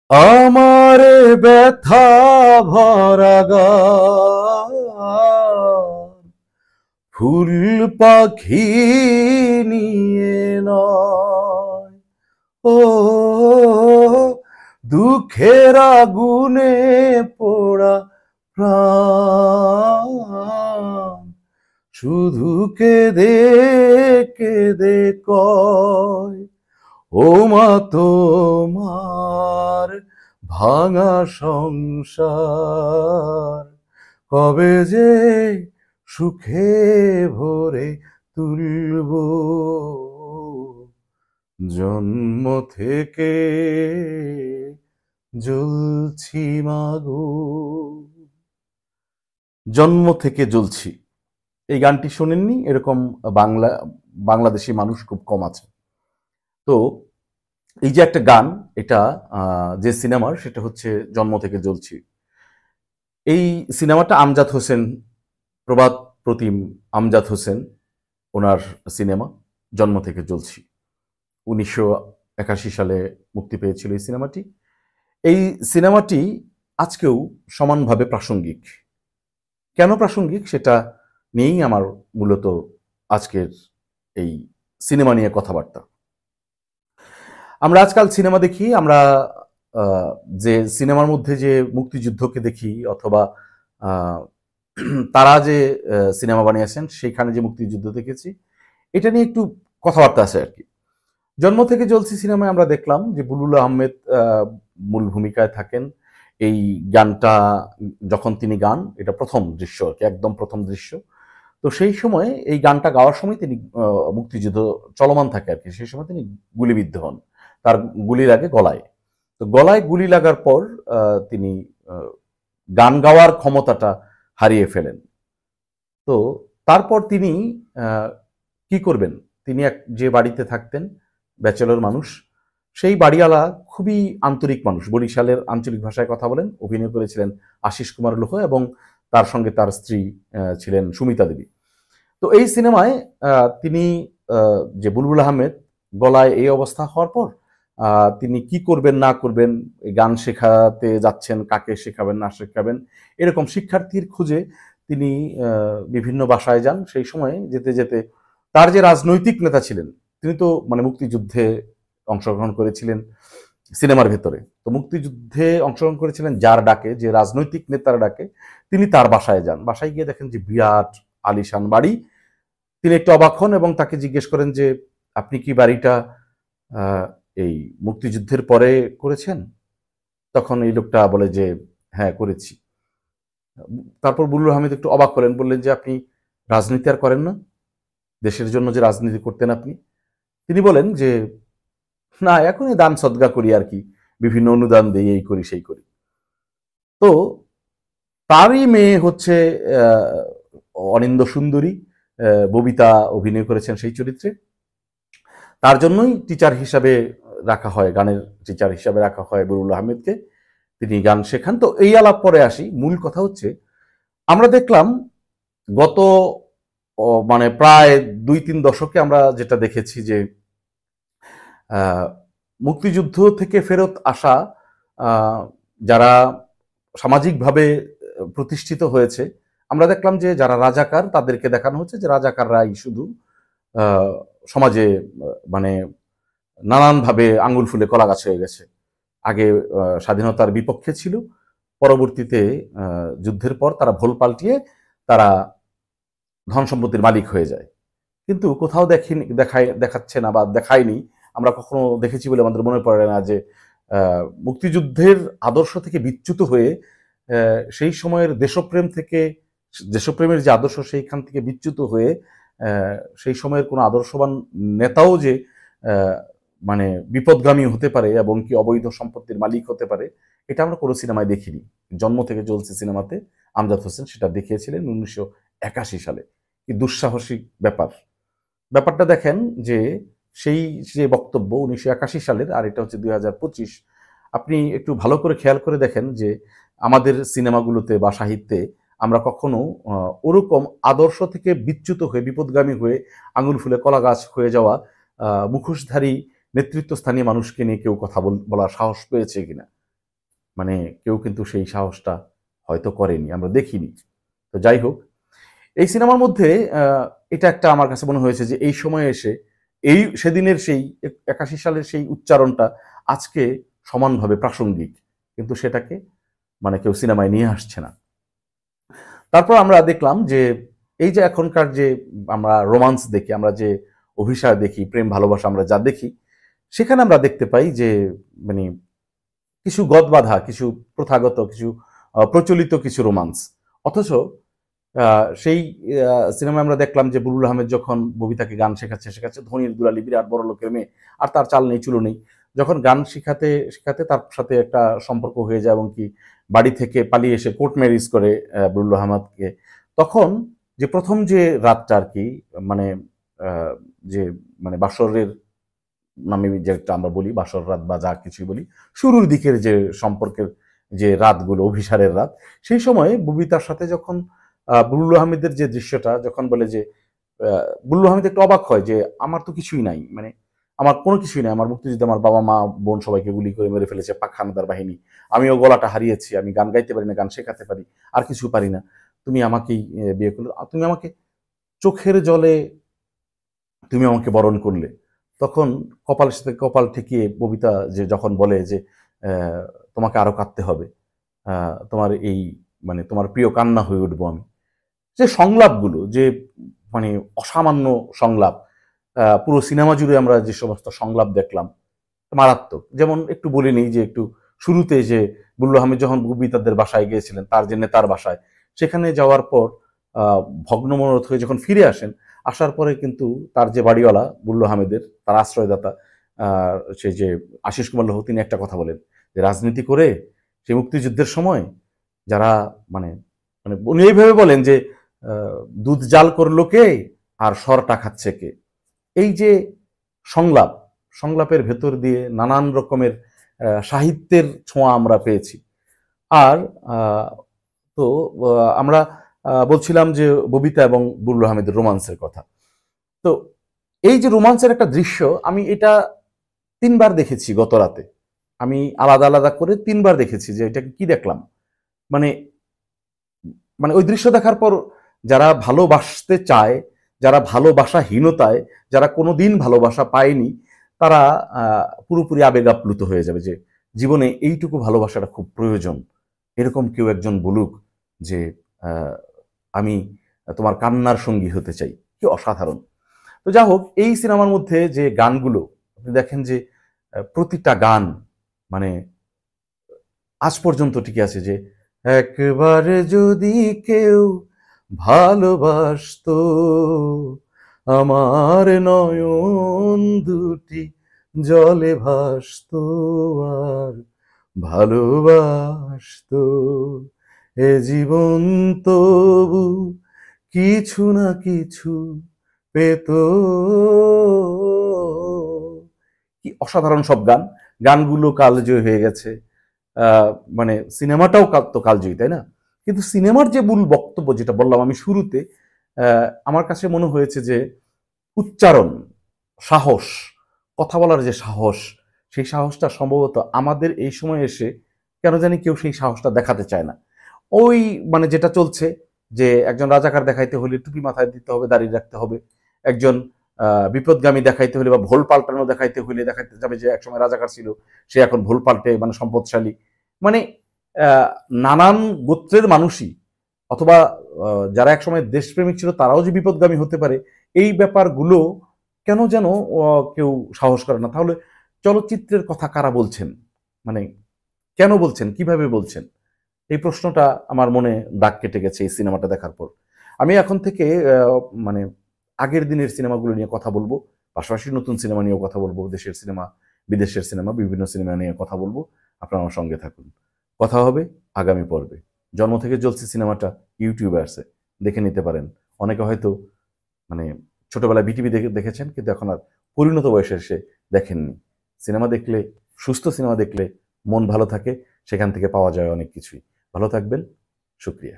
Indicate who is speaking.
Speaker 1: আমারে ব্যথা ভরা গান ফুল পাখি নিয়ে নয়, ও দুঃখের আগুনে পোড়া প্রাণ শুধু কেঁদে কেঁদে কয়, ও মা তোমার ভাঙা সংসার কবে যে সুখে ভরে তুলব, জন্ম থেকে জ্বলছি মাগো। জন্ম থেকে জ্বলছি, এই গানটি শোনেননি? এরকম বাংলাদেশি মানুষ খুব কম আছে। তো এই যে একটা গান, এটা যে সিনেমার, সেটা হচ্ছে জন্ম থেকে জ্বলছি। এই সিনেমাটা আমজাদ হোসেন, প্রবাদ প্রতিম আমজাদ হোসেন, ওনার সিনেমা জন্ম থেকে জ্বলছি। 1981 সালে মুক্তি পেয়েছিল এই সিনেমাটি। এই সিনেমাটি আজকেও সমানভাবে প্রাসঙ্গিক। কেন প্রাসঙ্গিক সেটা নিয়েই আমার মূলত আজকের এই সিনেমা নিয়ে কথাবার্তা। আমরা আজকাল সিনেমা দেখি, আমরা যে সিনেমার মধ্যে যে মুক্তিযুদ্ধকে দেখি, অথবা তারা যে সিনেমা বানিয়েছেন সেখানে যে মুক্তিযুদ্ধ দেখেছি, এটা নিয়ে একটু কথাবার্তা আছে আর কি। জন্ম থেকে জ্বলছি সিনেমায় আমরা দেখলাম যে বুলবুল আহমেদ মূল ভূমিকায় থাকেন। এই গানটা যখন তিনি গান, এটা প্রথম দৃশ্য আর কি, একদম প্রথম দৃশ্য। তো সেই সময় এই গানটা গাওয়ার সময় তিনি মুক্তিযুদ্ধ চলমান থাকে আর কি, সেই সময় তিনি গুলিবিদ্ধ হন, তার গুলি লাগে গলায়। তো গলায় গুলি লাগার পর তিনি গান গাওয়ার ক্ষমতাটা হারিয়ে ফেলেন। তো তারপর তিনি কি করবেন, তিনি যে বাড়িতে থাকতেন, ব্যাচেলর মানুষ, সেই বাড়িওয়ালা খুবই আন্তরিক মানুষ, বরিশালের আঞ্চলিক ভাষায় কথা বলেন, অভিনয় করেছিলেন আশিস কুমার লোহ, এবং তার সঙ্গে তার স্ত্রী ছিলেন সুমিতা দেবী। তো এই সিনেমায় তিনি যে বুলবুল আহমেদ, গলায় এই অবস্থা হওয়ার পর তিনি কি করবেন না করবেন, গান শেখাতে যাচ্ছেন, কাকে শেখাবেন না শেখাবেন, এরকম শিক্ষার্থীর খুঁজে তিনি বিভিন্ন বাসায় যান। সেই সময় যেতে যেতে তার যে রাজনৈতিক নেতা ছিলেন, তিনি তো মানে মুক্তিযুদ্ধে অংশগ্রহণ করেছিলেন সিনেমার ভেতরে, তো মুক্তিযুদ্ধে অংশগ্রহণ করেছিলেন যার ডাকে, যে রাজনৈতিক নেতার ডাকে, তিনি তার বাসায় যান। বাসায় গিয়ে দেখেন যে বিরাট আলিশান বাড়ি। তিনি একটু অবাক হন এবং তাকে জিজ্ঞেস করেন যে আপনি কি বাড়িটা এই মুক্তিযুদ্ধের পরে করেছেন? তখন এই লোকটা বলে যে হ্যাঁ করেছি। তারপর বুলবুল আহমেদ একটু অবাক হলেন, বললেন যে আপনি রাজনীতি আর করেন না? দেশের জন্য যে রাজনীতি করতেন আপনি? তিনি বলেন যে না, এখনই দান সদগা করি আর কি, বিভিন্ন অনুদান দিই, এই করি সেই করি। তো তারই মেয়ে হচ্ছে অনিন্দ সুন্দরী, ববিতা অভিনয় করেছেন সেই চরিত্রে। তার জন্যই টিচার হিসাবে রাখা হয়, গানের টিচার হিসাবে রাখা হয় বুলবুল আহমেদকে, তিনি গান শেখান। তো এই আলাপ পরে আসি, মূল কথা হচ্ছে আমরা দেখলাম গত মানে প্রায় 2-3 দশকে আমরা যেটা দেখেছি যে মুক্তিযুদ্ধ থেকে ফেরত আসা যারা সামাজিকভাবে প্রতিষ্ঠিত হয়েছে, আমরা দেখলাম যে যারা রাজাকার, তাদেরকে দেখানো হচ্ছে যে রাজাকাররাই শুধু সমাজে মানে নানানভাবে আঙুল ফুলে কলা গাছ হয়ে গেছে। আগে স্বাধীনতার বিপক্ষে ছিল, পরবর্তীতে যুদ্ধের পর তারা ভোল পাল্টিয়ে তারা ধন সম্পত্তির মালিক হয়ে যায়। কিন্তু কোথাও দেখাচ্ছে না বা দেখায়নি, আমরা কখনো দেখেছি বলে আমাদের মনে পড়ে না যে মুক্তিযুদ্ধের আদর্শ থেকে বিচ্যুত হয়ে সেই সময়ের দেশপ্রেমের যে আদর্শ, সেইখান থেকে বিচ্যুত হয়ে সেই সময়ের কোনো আদর্শবান নেতাও যে মানে বিপদগামী হতে পারে এবং কি অবৈধ সম্পত্তির মালিক হতে পারে, এটা আমরা কোনো সিনেমায় দেখিনি। জন্ম থেকে জ্বলছে সিনেমাতে আমজাদ হোসেন সেটা দেখিয়েছিলেন 1981 সালে। কি দুঃসাহসিক ব্যাপারটা দেখেন যে সেই যে বক্তব্য 1981 সালের, আর এটা হচ্ছে 2025। আপনি একটু ভালো করে খেয়াল করে দেখেন যে আমাদের সিনেমাগুলোতে বা সাহিত্যে আমরা কখনো ওরকম আদর্শ থেকে বিচ্যুত হয়ে, বিপদগামী হয়ে, আঙুল ফুলে কলা গাছ হয়ে যাওয়া মুখোশধারী নেতৃত্বস্থানীয় মানুষকে নিয়ে কেউ কথা বলার সাহস পেয়েছে কিনা? মানে কেউ কিন্তু সেই সাহসটা হয়তো করেনি, আমরা দেখিনি। তো যাই হোক, এই সিনেমার মধ্যে এটা একটা আমার কাছে মনে হয়েছে যে এই সময়ে এসে সেদিনের সেই 81 সালের সেই উচ্চারণটা আজকে সমানভাবে প্রাসঙ্গিক, কিন্তু সেটাকে মানে কেউ সিনেমায় নিয়ে আসছে না। তারপর আমরা দেখলাম যে এই যে এখনকার যে আমরা রোমান্স দেখি, আমরা যে অভিসার দেখি, প্রেম ভালোবাসা আমরা যা দেখি, সেখানে আমরা দেখতে পাই যে মানে কিছু গদবাঁধা, কিছু প্রথাগত, কিছু প্রচলিত কিছু রোমান্স। অথচ সেই সিনেমায় আমরা দেখলাম যে বুলবুল আহমেদ যখন ববিতাকে গান শেখাচ্ছে ধনীর দুলালি বিরাট বড় লোকের মেয়ে, আর তার চাল নেই চুলো নেই। যখন গান শিখাতে শিখাতে তার সাথে একটা সম্পর্ক হয়ে যায় এবং কি বাড়ি থেকে পালিয়ে এসে কোর্ট ম্যারেজ করে বুলবুল আহমেদকে, তখন যে প্রথম যে রাতটা আর কি, মানে যে মানে বাসরের নামে যেটা আমরা বলি, বাসর রাত বা যা কিছুই বলি, শুরুর দিকের যে সম্পর্কের যে রাতগুলো, অভিসারের রাত, সেই সময়ে ববিতার সাথে যখন বুলবুল আহমেদের যে দৃশ্যটা যখন বলে যে বুলবুল আহমেদ একটু অবাক হয় যে আমার তো কিছুই নাই, মানে আমার কোনো কিছুই নাই, আমার মুক্তিযুদ্ধে আমার বাবা মা বোন সবাইকে গুলি করে মেরে ফেলেছে পাক হানাদার বাহিনী, আমিও গলাটা হারিয়েছি, আমি গান গাইতে পারি না, গান শেখাতে পারি, আর কিছু পারি না, তুমি আমাকেই বিয়ে করলে, তুমি আমাকে চোখের জলে তুমি আমাকে বরণ করলে। তখন কপালের সাথে কপাল ঠেকিয়ে ববিতা যে যখন বলে যে তোমাকে আরো কাঁদতে হবে, তোমার এই মানে তোমার প্রিয় কান্না হয়ে উঠবো আমি, যে সংলাপগুলো যে মানে অসামান্য সংলাপ, পুরো সিনেমা জুড়ে আমরা যে সমস্ত সংলাপ দেখলাম মারাত্মক। যেমন একটু বলে নিই যে একটু শুরুতে যে বুল্লু আহমেদ যখন ববিতাদের বাসায় গিয়েছিলেন, তার যে নেতার বাসায়, সেখানে যাওয়ার পর ভগ্নমনোরথ হয়ে যখন ফিরে আসেন, আসার পরে কিন্তু তার যে বাড়িওয়ালা বুল্লু আহমেদের, তার আশ্রয়দাতা সে যে আশিস কুমার লোহ, তিনি একটা কথা বলেন যে রাজনীতি করে সে মুক্তিযুদ্ধের সময় যারা মানে মানে উনি এইভাবে বলেন যে দুধ জাল করলো কে আর সরটা খাচ্ছে কে। এই যে সংলাপ, সংলাপের ভেতর দিয়ে নানান রকমের সাহিত্যের ছোঁয়া আমরা পেয়েছি। আর তো আমরা বলছিলাম যে ববিতা এবং বুল্লু আহমেদের রোমান্সের কথা। তো এই যে রোমান্সের একটা দৃশ্য, আমি এটা 3 বার দেখেছি গত রাতে। আমি আলাদা আলাদা করে 3 বার দেখেছি যে এটা কি দেখলাম। মানে মানে ওই দৃশ্য দেখার পর যারা ভালোবাসতে চায়, যারা ভালোবাসাহীনতায়, যারা কোনোদিন ভালোবাসা পায়নি, তারা পুরোপুরি আবেগ আপ্লুত হয়ে যাবে যে জীবনে এইটুকু ভালোবাসাটা খুব প্রয়োজন। এরকম কেউ একজন বলুক যে আমি তোমার কান্নার সঙ্গী হতে চাই। কি অসাধারণ! তো যা হোক, এই সিনেমার মধ্যে যে গানগুলো আপনি দেখেন যে প্রতিটা গান মানে আজ পর্যন্ত টিকে আছে যে একবার যদি কেউ ভালোবাসতো আমার নয়ন দুটি জলে ভাসতো আর ভালোবাসতো এ জীবন তবু কিছু না কিছু পেত। কি অসাধারণ সব গান! গানগুলো কালজয়ী হয়ে গেছে, মানে সিনেমাটাও তো কালজয়ী, তাই না? কিন্তু সিনেমার যে মূল বক্তব্য যেটা বললাম আমি শুরুতে, আমার কাছে মনে হয়েছে যে উচ্চারণ, সাহস, কথা বলার যে সাহস, সেই সাহসটা সম্ভবত আমাদের এই সময় এসে কেন জানি কেউ সেই সাহসটা দেখাতে চায় না। ওই মানে যেটা চলছে যে একজন রাজাকার দেখাইতে হলে টুপি মাথায় দিতে হবে, দাঁড়িয়ে রাখতে হবে। একজন বিপদগামী দেখাইতে হলে বা ভোল পাল্টানো দেখাইতে হলে দেখাইতে যাবে যে একসময় রাজাকার ছিল, সে এখন ভোল পাল্টে মানে সম্পদশালী। মানে নানান গোত্রের মানুষই অথবা যারা একসময় দেশপ্রেমিক ছিল তারাও যে বিপদগামী হতে পারে, এই ব্যাপারগুলো কেন যেন কেউ সাহস করে না। তাহলে চলচ্চিত্রের কথা কারা বলছেন? মানে কেন বলছেন, কিভাবে বলছেন? এই প্রশ্নটা আমার মনে দাগ কেটে গেছে এই সিনেমাটা দেখার পর। আমি এখন থেকে মানে আগের দিনের সিনেমাগুলো নিয়ে কথা বলবো, পাশাপাশি নতুন সিনেমা নিয়েও কথা বলবো, দেশের সিনেমা, বিদেশের সিনেমা, বিভিন্ন সিনেমা নিয়ে কথা বলবো। আপনারা আমার সঙ্গে থাকুন। কথা হবে আগামী পর্বে। জন্ম থেকে জ্বলছে সিনেমাটা ইউটিউবে আছে, দেখে নিতে পারেন। অনেকে হয়তো মানে ছোটবেলায় বিটিভি দেখেছেন, কিন্তু এখন আর পরিণত বয়সে এসে দেখেননি। সিনেমা দেখলে, সুস্থ সিনেমা দেখলে মন ভালো থাকে, সেখান থেকে পাওয়া যায় অনেক কিছুই। ভালো থাকবেন। শুকরিয়া।